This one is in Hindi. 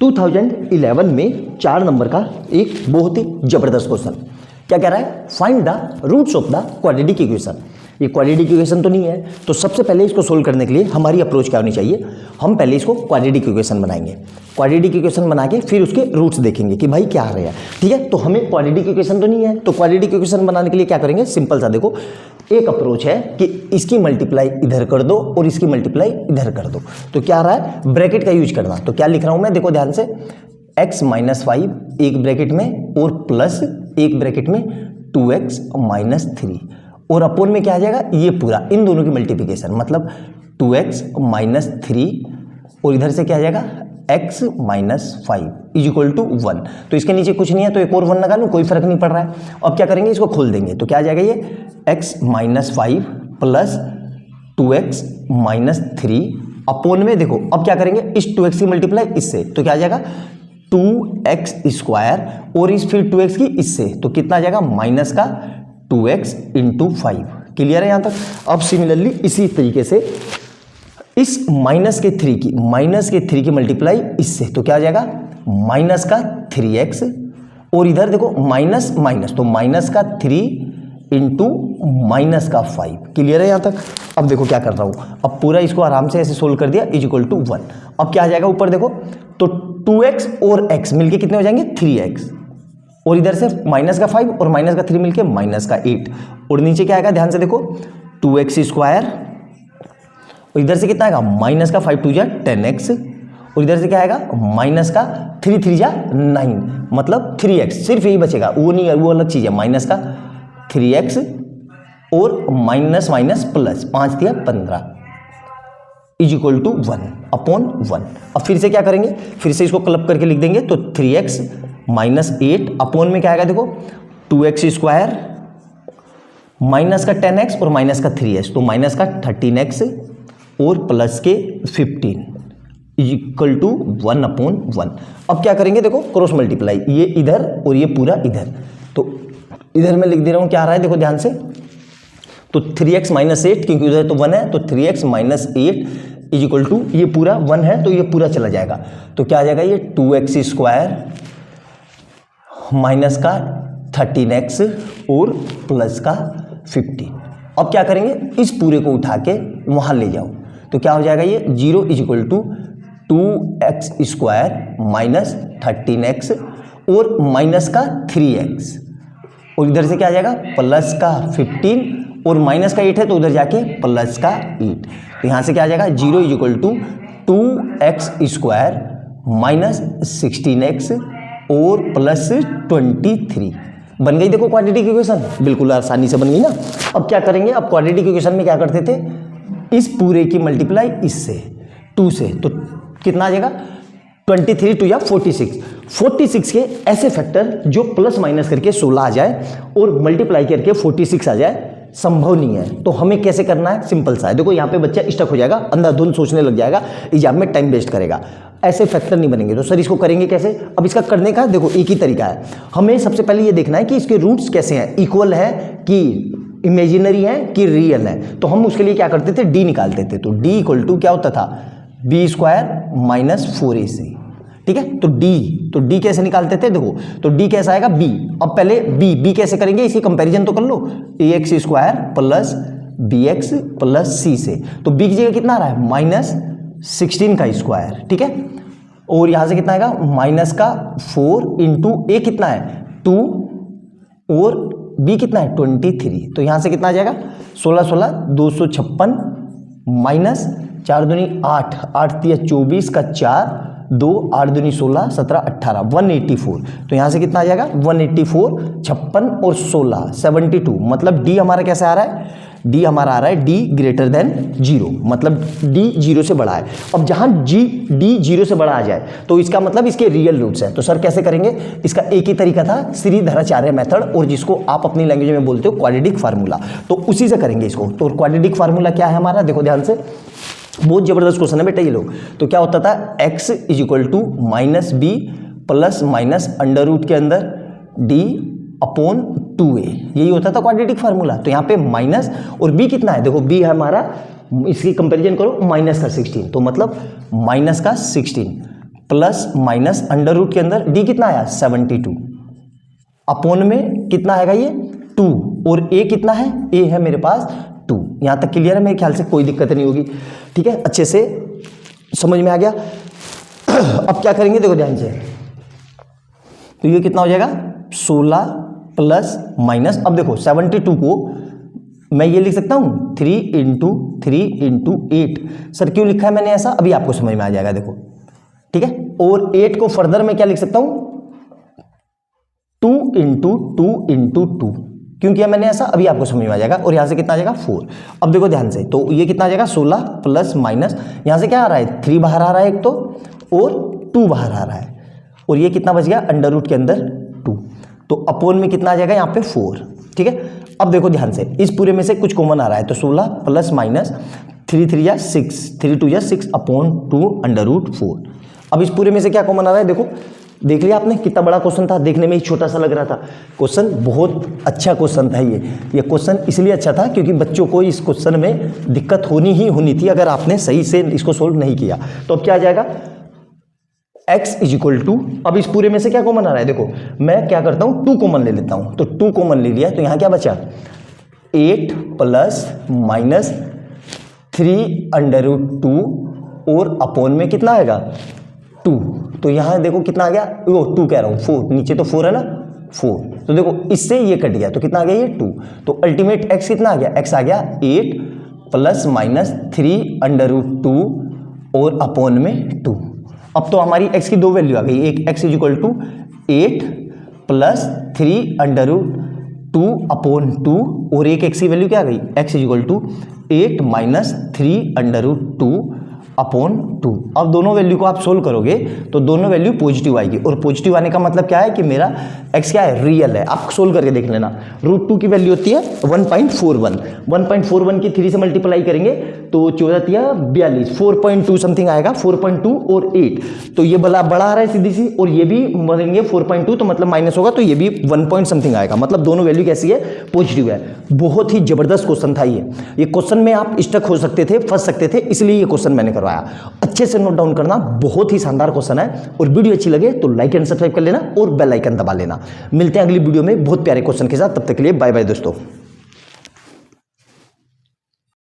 2011 में 4 नंबर का एक बहुत ही जबरदस्त क्वेश्चन क्या कह रहा है, find the roots of the quadratic equation. ये क्वाड्रेटिक इक्वेशन तो नहीं है, तो सबसे पहले इसको सोल्व करने के लिए हमारी अप्रोच क्या होनी चाहिए, हम पहले इसको क्वाड्रेटिक इक्वेशन बनाएंगे। क्वाड्रेटिक इक्वेशन बना के फिर उसके रूट्स देखेंगे कि भाई क्या आ रहा है। ठीक है, तो हमें क्वाड्रेटिक इक्वेशन तो नहीं है, तो क्वाड्रेटिक इक्वेशन बनाने के लिए क्या करेंगे, सिंपल सा देखो एक अप्रोच है कि इसकी मल्टीप्लाई इधर कर दो और इसकी मल्टीप्लाई इधर कर दो। तो क्या आ रहा है, ब्रैकेट का यूज करना। तो क्या लिख रहा हूं मैं, देखो ध्यान से, x माइनस 5 एक ब्रैकेट में और प्लस एक ब्रैकेट में 2x माइनस 3 और अपोन में क्या आ जाएगा, ये पूरा इन दोनों की मल्टीप्लिकेशन, मतलब 2x माइनस 3 और इधर से क्या आ जाएगा x minus 5 is equal to 1। तो इसके नीचे कुछ नहीं है तो एक और 1 लगा लूँ, कोई फर्क नहीं पड़ रहा है। अब क्या करेंगे, इसको खोल देंगे तो क्या आ जाएगा, ये x minus 5 plus 2x minus 3 upon में, देखो अब क्या करेंगे, इस 2x की मल्टीप्लाई इससे, तो क्या आ जाएगा 2x स्क्वायर और इस फिर 2x की इससे, तो कितना आ जाएगा माइनस का 2x इंटू 5। क्लियर है यहाँ तक। अब सिमिलरली इसी तरीके से इस माइनस के 3 की मल्टीप्लाई इससे, तो क्या आ जाएगा माइनस का 3x और इधर देखो माइनस माइनस, तो माइनस का 3 इंटू माइनस का 5। क्लियर है यहाँ तक। अब देखो क्या कर रहा हूँ, अब पूरा इसको आराम से ऐसे सोल्व कर दिया, इज इक्वल टू 1। अब क्या आ जाएगा ऊपर देखो, तो 2x और x मिलके कितने हो जाएंगे 3x और इधर से माइनस का 5 और माइनस का 3 मिलके माइनस का 8 और नीचे क्या आएगा, ध्यान से देखो 2x स्क्वायर और इधर से कितना आएगा माइनस का 5 2 जा 10x और इधर से क्या आएगा माइनस का 3 3 जा 9, मतलब 3x, सिर्फ यही बचेगा, वो नहीं, वो अलग चीज़ है। माइनस का 3x और माइनस माइनस प्लस 5 दिया 15 इज इक्वल टू 1 अपॉन 1। अब फिर से क्या करेंगे, फिर से इसको क्लब करके लिख देंगे, तो 3x माइनस 8 अपॉन में क्या आएगा, देखो 2x स्क्वायर माइनस का 10x और माइनस का 3x, तो माइनस का 13x और प्लस के 15 इज इक्वल टू 1 अपॉन 1। अब क्या करेंगे, देखो क्रॉस मल्टीप्लाई, ये इधर और ये पूरा इधर, तो इधर मैं लिख दे रहा हूँ क्या आ रहा है, देखो ध्यान से, तो 3x माइनस 8 क्योंकि उधर तो 1 है, तो 3x minus 8 is equal to, ये पूरा 1 है तो ये पूरा चला जाएगा, तो क्या आ जाएगा, ये 2x स्क्वायर माइनस का 13x और प्लस का 15। अब क्या करेंगे, इस पूरे को उठा के वहाँ ले जाओ, तो क्या हो जाएगा, ये 0 is equal to 2x square minus 13x और माइनस का 3x और इधर से क्या आ जाएगा प्लस का 15 और माइनस का 8 है तो उधर जाके प्लस का 8, तो यहाँ से क्या आ जाएगा 0 is equal to 2x square minus 16x और प्लस 23 बन गई। देखो क्वाड्रेटिक इक्वेशन बिल्कुल आसानी से बन गई ना। अब क्या करेंगे, अब क्वाड्रेटिक इक्वेशन में क्या करते थे, इस पूरे की मल्टीप्लाई इससे 2 से, तो कितना आ जाएगा 23 2 या 46 के ऐसे फैक्टर जो प्लस माइनस करके 16 आ जाए और मल्टीप्लाई करके 46 आ जाए, संभव नहीं है। तो हमें कैसे करना है, सिंपल सा है। देखो यहाँ पे बच्चा स्टक हो जाएगा, अंधाधुंध सोचने लग जाएगा, एग्जाम में टाइम वेस्ट करेगा, ऐसे फैक्टर नहीं बनेंगे। तो सर इसको करेंगे कैसे, अब इसका करने का देखो एक ही तरीका है। हमें सबसे पहले ये देखना है कि इसके रूट्स कैसे हैं, इक्वल है कि इमेजिनरी है कि रियल है। तो हम उसके लिए क्या करते थे, डी निकालते थे। तो डी इक्वल टू क्या होता था, बी स्क्वायर माइनस 4ac। ठीक है, तो डी कैसे निकालते थे, देखो तो डी कैसा आएगा बी। अब पहले बी कैसे करेंगे, इसकी कंपैरिजन तो कर लो, ax square plus bx plus c से, तो बी की जगह कितना आ रहा है माइनस 16 का स्क्वायर। ठीक है, और यहां से कितना आएगा माइनस का 4 इंटू ए कितना है 2 और बी कितना है 23, तो यहां से कितना आ जाएगा 16 16 256 माइनस 4 दूनी 8 8 3 24 का 4 2 8 दूनी 16 17 18 184, तो यहाँ से कितना आ जाएगा 184 56 और 16 72, मतलब डी हमारा कैसे आ रहा है, डी हमारा आ रहा है डी ग्रेटर देन 0, मतलब डी 0 से बड़ा है। अब जहाँ डी 0 से बड़ा आ जाए तो इसका मतलब इसके रियल रूट्स है। तो सर कैसे करेंगे, इसका एक ही तरीका था, श्रीधराचार्य मेथड, और जिसको आप अपनी लैंग्वेज में बोलते हो क्वाड्रेटिक फार्मूला, तो उसी से करेंगे इसको। तो क्वाड्रेटिक फार्मूला क्या है हमारा, देखो ध्यान से, बहुत जबरदस्त क्वेश्चन है बेटा ये लोग। तो क्या होता था, x is equal to minus B plus minus under root के अंदर डी अपॉन 2a, यही होता था क्वाड्रेटिक फार्मूला। तो यहाँ पे माइनस और b कितना है, देखो b है हमारा, इसकी कंपैरिजन करो माइनस का 16, तो मतलब माइनस का 16 प्लस माइनस अंडर रूट के अंदर डी कितना आया 72 अपॉन में कितना आएगा ये 2 और ए कितना है, ए है मेरे पास 2। यहां तक क्लियर है मेरे ख्याल से, कोई दिक्कत नहीं होगी। ठीक है, अच्छे से समझ में आ गया। अब क्या करेंगे देखो ध्यान से, तो ये कितना हो जाएगा 16 प्लस माइनस, अब देखो 72 को मैं ये लिख सकता हूं 3 इंटू 8। सर क्यों लिखा है मैंने ऐसा, अभी आपको समझ में आ जाएगा देखो। ठीक है, और 8 को फर्दर मैं क्या लिख सकता हूं 2 इंटू 2, क्यों किया मैंने ऐसा, अभी आपको समझ में आ जाएगा। और यहां से कितना आ जाएगा 4। अब देखो ध्यान से, तो ये कितना आ जाएगा 16 प्लस माइनस, यहां से क्या आ रहा है 3 बाहर आ रहा है एक तो, और 2 बाहर आ रहा है, और ये कितना बच गया अंडर रूट के अंदर 2, तो अपॉन में कितना आ जाएगा यहाँ पे 4। ठीक है, अब देखो ध्यान से, इस पूरे में से कुछ कॉमन आ रहा है, तो 16 प्लस माइनस 3 3 या 6, 3 2 या 6 अपॉन 2 अंडर रूट 4। अब इस पूरे में से क्या कॉमन आ रहा है, देखो देख लिया आपने कितना बड़ा क्वेश्चन था, देखने में ही छोटा सा लग रहा था। क्वेश्चन बहुत अच्छा क्वेश्चन था ये क्वेश्चन इसलिए अच्छा था क्योंकि बच्चों को इस क्वेश्चन में दिक्कत होनी ही होनी थी अगर आपने सही से इसको सोल्व नहीं किया। तो अब क्या आ जाएगा x इज इक्वल टू, अब इस पूरे में से क्या कॉमन आ रहा है, देखो मैं क्या करता हूं 2 कॉमन ले लेता हूं, तो 2 कॉमन ले लिया, तो यहां क्या बचा 8 प्लस माइनस 3 अंडर रूट 2 और अपॉन में कितना आएगा 2, तो यहां देखो कितना आ गया, वो 2 कह रहा हूं 4, नीचे तो 4 है ना 4, तो देखो इससे ये कट गया, तो कितना आ गया ये 2, तो अल्टीमेट x कितना आ गया, x आ गया 8 प्लस माइनस 3 अंडर रूट 2 और अपॉन में 2। अब तो हमारी x की 2 वैल्यू आ गई, एक x is equal to 8 plus 3 under root 2 upon 2 और एक x की वैल्यू क्या आ गई, x is equal to 8 minus 3 under root 2 upon 2। अब दोनों वैल्यू को आप सोल्व करोगे तो दोनों वैल्यू पॉजिटिव आएगी, और पॉजिटिव आने का मतलब क्या है कि मेरा x क्या है रियल है। आप सोल्व करके देख लेना, रूट 2 की वैल्यू होती है 1.41, 1.41 की 3 से मल्टीप्लाई करेंगे तो 42, 4.2 समथिंग आएगा, 4.2 और 8, तो ये बड़ा आ रहा है सीधी सी, और ये भी बनेंगे 4.2, तो मतलब माइनस होगा, तो ये भी 1 पॉइंट समथिंग आएगा, मतलब दोनों वैल्यू कैसी है पॉजिटिव है। बहुत ही जबरदस्त क्वेश्चन था ये क्वेश्चन में आप स्टक हो सकते थे, फंस सकते थे, इसलिए ये क्वेश्चन मैंने करवाया। अच्छे से नोट डाउन करना, बहुत ही शानदार क्वेश्चन है, और वीडियो अच्छी लगे तो लाइक एंड सब्सक्राइब कर लेना और बेल आइकन दबा लेना। मिलते हैं अगली वीडियो में बहुत प्यारे क्वेश्चन के साथ, तब तक के लिए बाय बाय दोस्तों।